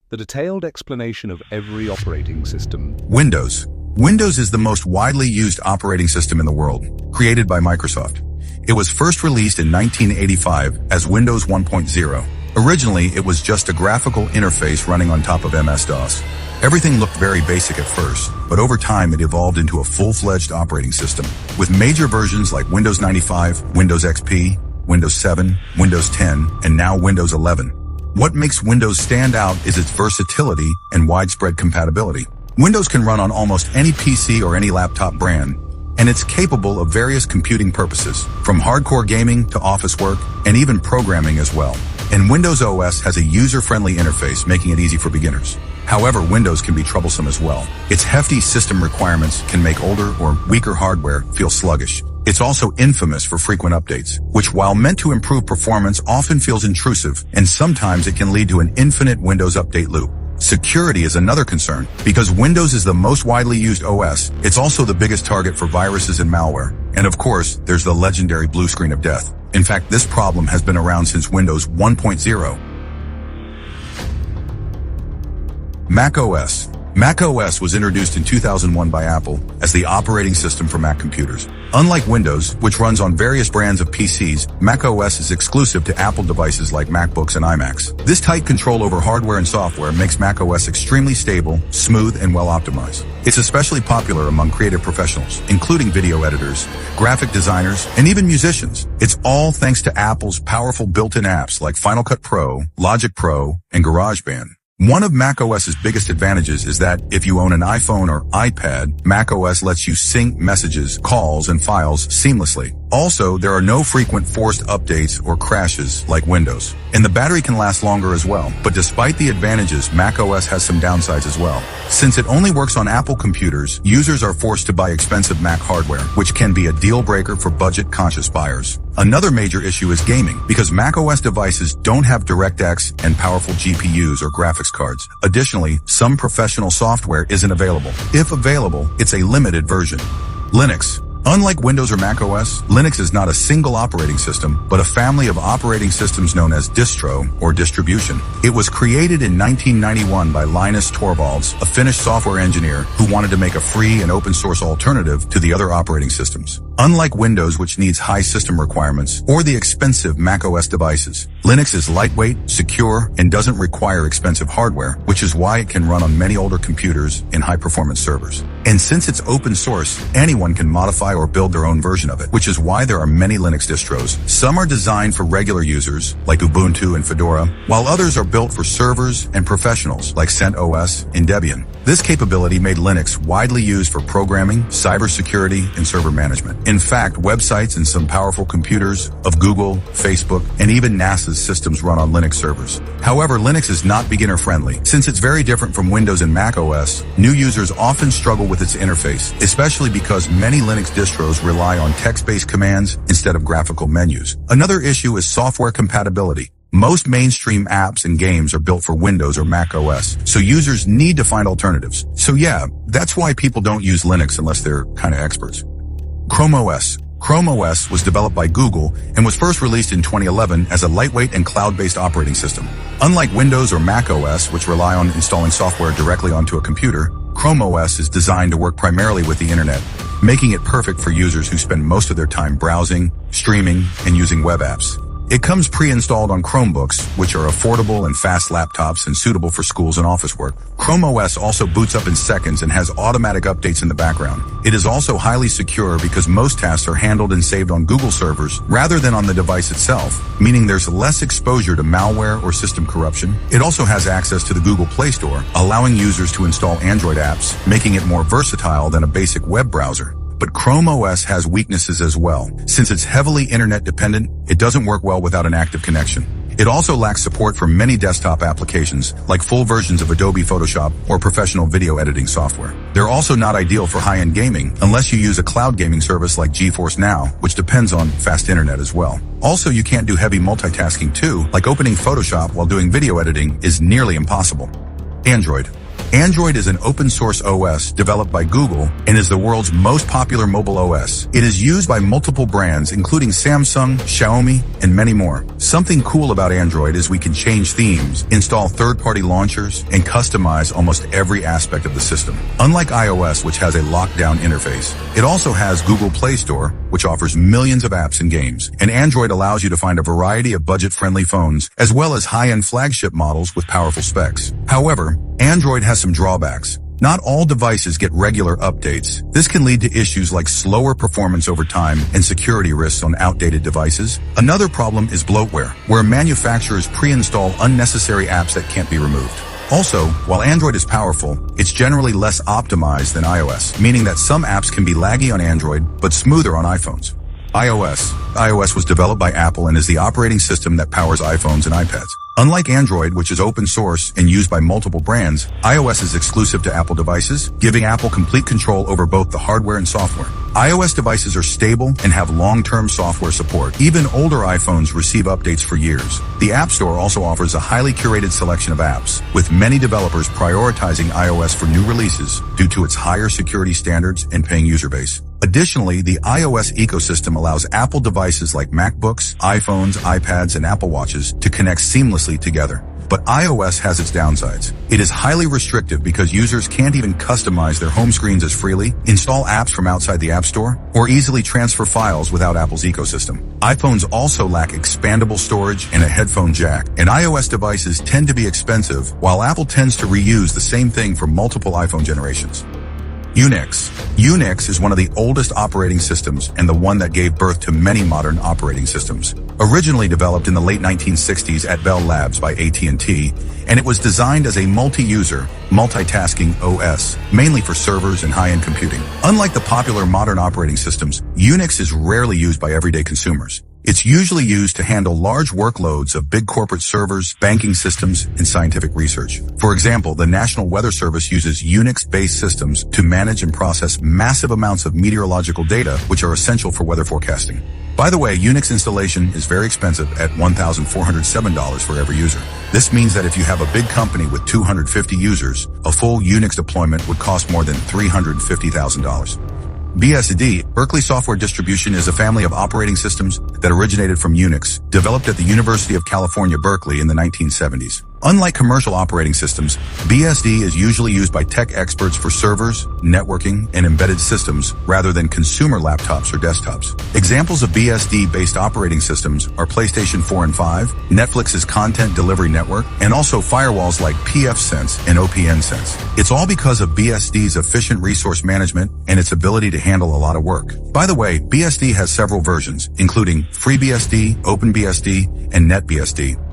the detailed explanation of every operating system. Windows. Windows is the most widely used operating system in the world, created by Microsoft. It was first released in 1985 as Windows 1.0. Originally, it was just a graphical interface running on top of MS-DOS. Everything looked very basic at first, but over time it evolved into a full-fledged operating system, with major versions like Windows 95, Windows XP, Windows 7, Windows 10, and now Windows 11. What makes Windows stand out is its versatility and widespread compatibility. Windows can run on almost any PC or any laptop brand, and it's capable of various computing purposes, from hardcore gaming to office work, and even programming as well. And Windows OS has a user-friendly interface, making it easy for beginners. However, Windows can be troublesome as well. Its hefty system requirements can make older or weaker hardware feel sluggish. It's also infamous for frequent updates, which while meant to improve performance often feels intrusive, and sometimes it can lead to an infinite Windows update loop. Security is another concern. Because Windows is the most widely used OS, it's also the biggest target for viruses and malware. And of course, there's the legendary blue screen of death. In fact, this problem has been around since Windows 1.0. macOS. macOS was introduced in 2001 by Apple as the operating system for Mac computers. Unlike Windows, which runs on various brands of PCs, macOS is exclusive to Apple devices like MacBooks and iMacs. This tight control over hardware and software makes macOS extremely stable, smooth, and well optimized. It's especially popular among creative professionals, including video editors, graphic designers, and even musicians. It's all thanks to Apple's powerful built-in apps like Final Cut Pro, Logic Pro, and GarageBand. One of macOS's biggest advantages is that if you own an iPhone or iPad, macOS lets you sync messages, calls, and files seamlessly. Also, there are no frequent forced updates or crashes like Windows. And the battery can last longer as well. But despite the advantages, macOS has some downsides as well. Since it only works on Apple computers, users are forced to buy expensive Mac hardware, which can be a deal breaker for budget-conscious buyers. Another major issue is gaming, because macOS devices don't have DirectX and powerful GPUs or graphics cards. Additionally, some professional software isn't available. If available, it's a limited version. Linux. Unlike Windows or macOS, Linux is not a single operating system, but a family of operating systems known as distro or distribution. It was created in 1991 by Linus Torvalds, a Finnish software engineer who wanted to make a free and open source alternative to the other operating systems. Unlike Windows, which needs high system requirements, or the expensive macOS devices, Linux is lightweight, secure, and doesn't require expensive hardware, which is why it can run on many older computers and high-performance servers. And since it's open source, anyone can modify or build their own version of it, which is why there are many Linux distros. Some are designed for regular users, like Ubuntu and Fedora, while others are built for servers and professionals, like CentOS and Debian. This capability made Linux widely used for programming, cybersecurity, and server management. In fact, websites and some powerful computers of Google, Facebook, and even NASA's systems run on Linux servers. However, Linux is not beginner-friendly. Since it's very different from Windows and macOS, new users often struggle with its interface, especially because many Linux distros rely on text-based commands instead of graphical menus. Another issue is software compatibility. Most mainstream apps and games are built for Windows or macOS, so users need to find alternatives. So yeah, that's why people don't use Linux unless they're kind of experts. ChromeOS. ChromeOS was developed by Google and was first released in 2011 as a lightweight and cloud-based operating system. Unlike Windows or macOS, which rely on installing software directly onto a computer, ChromeOS is designed to work primarily with the internet, making it perfect for users who spend most of their time browsing, streaming, and using web apps. It comes pre-installed on Chromebooks, which are affordable and fast laptops and suitable for schools and office work. ChromeOS also boots up in seconds and has automatic updates in the background. It is also highly secure because most tasks are handled and saved on Google servers rather than on the device itself, meaning there's less exposure to malware or system corruption. It also has access to the Google Play Store, allowing users to install Android apps, making it more versatile than a basic web browser. But ChromeOS has weaknesses as well. Since it's heavily internet dependent, it doesn't work well without an active connection. It also lacks support for many desktop applications, like full versions of Adobe Photoshop or professional video editing software. They're also not ideal for high-end gaming, unless you use a cloud gaming service like GeForce Now, which depends on fast internet as well. Also, you can't do heavy multitasking too, like opening Photoshop while doing video editing is nearly impossible. Android. Android is an open-source OS developed by Google and is the world's most popular mobile OS. It is used by multiple brands including Samsung, Xiaomi, and many more. Something cool about Android is we can change themes, install third-party launchers, and customize almost every aspect of the system. Unlike iOS, which has a lockdown interface, it also has Google Play Store, which offers millions of apps and games, and Android allows you to find a variety of budget-friendly phones, as well as high-end flagship models with powerful specs. However, Android has some drawbacks. Not all devices get regular updates. This can lead to issues like slower performance over time and security risks on outdated devices. Another problem is bloatware, where manufacturers pre-install unnecessary apps that can't be removed. Also, while Android is powerful, it's generally less optimized than iOS, meaning that some apps can be laggy on Android, but smoother on iPhones. iOS was developed by Apple and is the operating system that powers iPhones and iPads. Unlike Android, which is open source and used by multiple brands, iOS is exclusive to Apple devices, giving Apple complete control over both the hardware and software. iOS devices are stable and have long-term software support. Even older iPhones receive updates for years. The App Store also offers a highly curated selection of apps, with many developers prioritizing iOS for new releases due to its higher security standards and paying user base. Additionally, the iOS ecosystem allows Apple devices like MacBooks, iPhones, iPads, and Apple Watches to connect seamlessly together. But iOS has its downsides. It is highly restrictive because users can't even customize their home screens as freely, install apps from outside the App Store, or easily transfer files without Apple's ecosystem. iPhones also lack expandable storage and a headphone jack, and iOS devices tend to be expensive, while Apple tends to reuse the same thing for multiple iPhone generations. UNIX. UNIX is one of the oldest operating systems and the one that gave birth to many modern operating systems. Originally developed in the late 1960s at Bell Labs by AT&T, and it was designed as a multi-user, multitasking OS, mainly for servers and high-end computing. Unlike the popular modern operating systems, UNIX is rarely used by everyday consumers. It's usually used to handle large workloads of big corporate servers, banking systems, and scientific research. For example, the National Weather Service uses Unix-based systems to manage and process massive amounts of meteorological data, which are essential for weather forecasting. By the way, Unix installation is very expensive at $1,407 for every user. This means that if you have a big company with 250 users, a full Unix deployment would cost more than $350,000. BSD, Berkeley Software Distribution, is a family of operating systems that originated from Unix, developed at the University of California, Berkeley in the 1970s. Unlike commercial operating systems, BSD is usually used by tech experts for servers, networking, and embedded systems rather than consumer laptops or desktops. Examples of BSD-based operating systems are PlayStation 4 and 5, Netflix's content delivery network, and also firewalls like pfSense and OPNsense. It's all because of BSD's efficient resource management and its ability to handle a lot of work. By the way, BSD has several versions, including FreeBSD, OpenBSD, and NetBSD.